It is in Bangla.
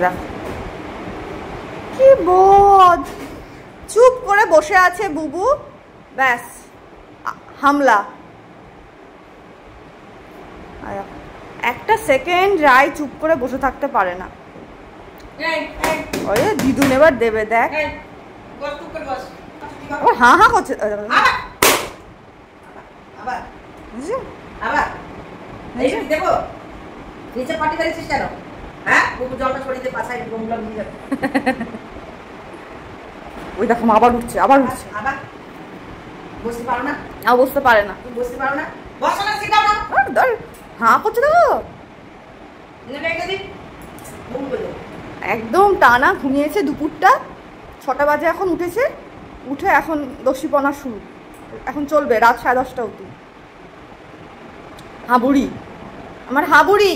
দেখো কি বোধ, চুপ করে বসে আছে বুবু, ব্যাস হামলা। একটা সেকেন্ড রায় চুপ করে বসে থাকতে পারে না। ওরে দিদুন এবার দেবে, দেখ হ্যাঁ হ্যাঁ করছে। ওই দেখো আবার উঠছে, আবার উঠছে। বসতে পারো না? বসতে পারে না। বসতে পারো না? বসো না, শিখাও না। হ্যাঁ করছে দেখো, একদম টানা ঘুমিয়েছে। দুপুরটা 6টা বাজে এখন উঠেছে, উঠে এখন দস্যিপনা শুরু, এখন চলবে রাত 10:30 অবধি। হাবুড়ি, আমার হাবুড়ি।